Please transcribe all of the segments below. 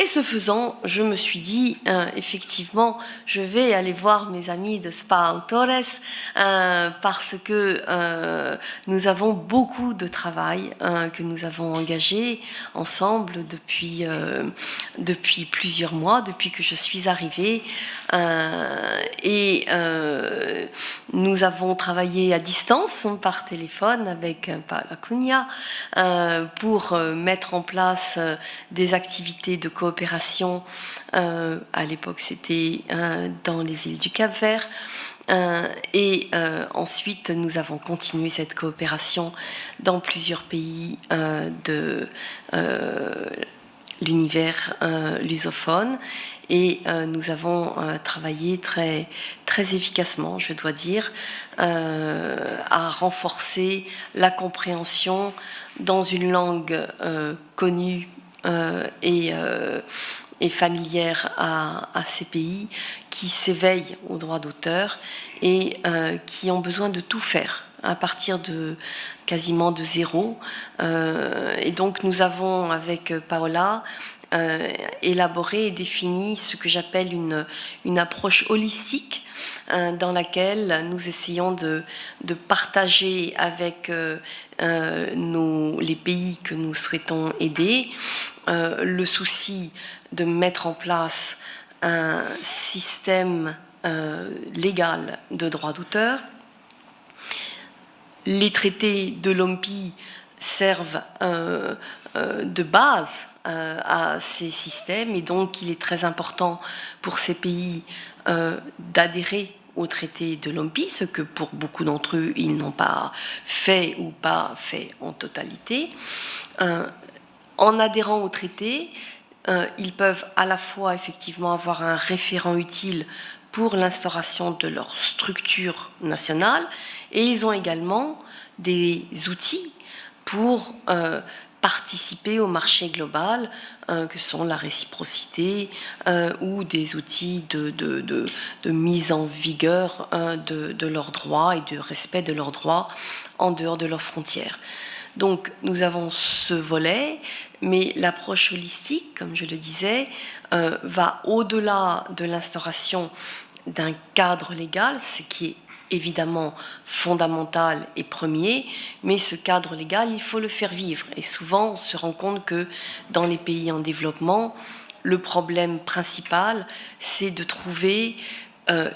ce faisant, je me suis dit, effectivement, je vais aller voir mes amis de SPA Autores parce que nous avons beaucoup de travail que nous avons engagé ensemble depuis plusieurs mois, depuis que je suis arrivée. Nous avons travaillé à distance par téléphone avec Paola Cunha pour mettre en place des activités de coopération. À l'époque, c'était dans les îles du Cap-Vert. Ensuite, nous avons continué cette coopération dans plusieurs pays de l'univers lusophone. Et nous avons travaillé très efficacement, je dois dire, à renforcer la compréhension dans une langue connue et familière à ces pays qui s'éveillent aux droits d'auteur et qui ont besoin de tout faire à partir de quasiment de zéro. Et donc nous avons avec Paola élaboré et défini ce que j'appelle une approche holistique dans laquelle nous essayons de partager avec les pays que nous souhaitons aider le souci de mettre en place un système légal de droit d'auteur. Les traités de l'OMPI servent de base à ces systèmes et donc il est très important pour ces pays d'adhérer au traité de l'OMPI, ce que pour beaucoup d'entre eux ils n'ont pas fait ou pas fait en totalité. En adhérant au traité, ils peuvent à la fois effectivement avoir un référent utile pour l'instauration de leur structure nationale et ils ont également des outils pour participer au marché global, que sont la réciprocité ou des outils de mise en vigueur de leurs droits et de respect de leurs droits en dehors de leurs frontières. Donc nous avons ce volet, mais l'approche holistique, comme je le disais, va au-delà de l'instauration d'un cadre légal, ce qui est évidemment fondamental et premier, mais ce cadre légal, il faut le faire vivre. Et souvent, on se rend compte que dans les pays en développement, le problème principal, c'est de trouver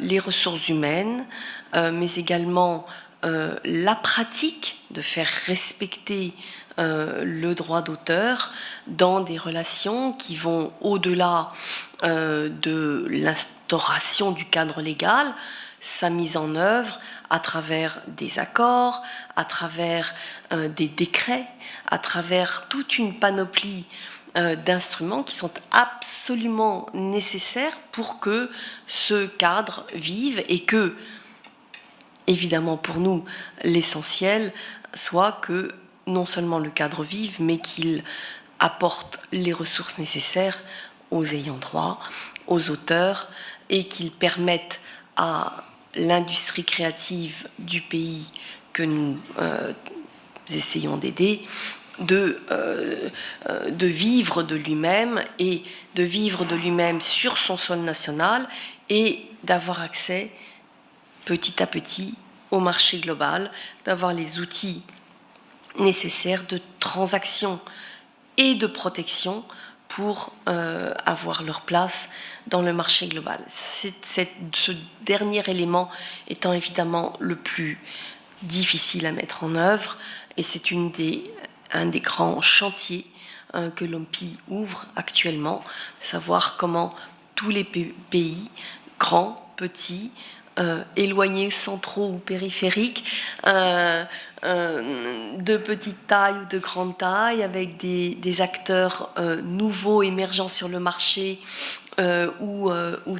les ressources humaines, mais également la pratique de faire respecter le droit d'auteur dans des relations qui vont au-delà de l'instauration du cadre légal, sa mise en œuvre à travers des accords, à travers des décrets, à travers toute une panoplie d'instruments qui sont absolument nécessaires pour que ce cadre vive et que, évidemment pour nous, l'essentiel soit que non seulement le cadre vive, mais qu'il apporte les ressources nécessaires aux ayants droit, aux auteurs, et qu'il permette à l'industrie créative du pays que nous essayons d'aider de vivre de lui-même et de vivre de lui-même sur son sol national et d'avoir accès petit à petit au marché global, d'avoir les outils nécessaires de transaction et de protection pour avoir leur place dans le marché global. Ce dernier élément étant évidemment le plus difficile à mettre en œuvre et c'est un des grands chantiers que l'OMPI ouvre actuellement, savoir comment tous les pays, grands, petits, éloignés, centraux ou périphériques, de petite taille ou de grande taille, avec des acteurs nouveaux émergents sur le marché ou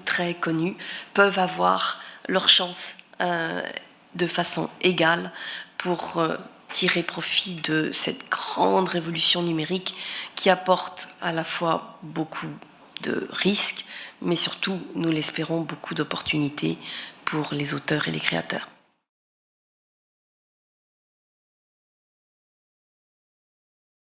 très connus, peuvent avoir leur chance de façon égale pour tirer profit de cette grande révolution numérique qui apporte à la fois beaucoup de risques, mais surtout, nous l'espérons, beaucoup d'opportunités pour les auteurs et les créateurs.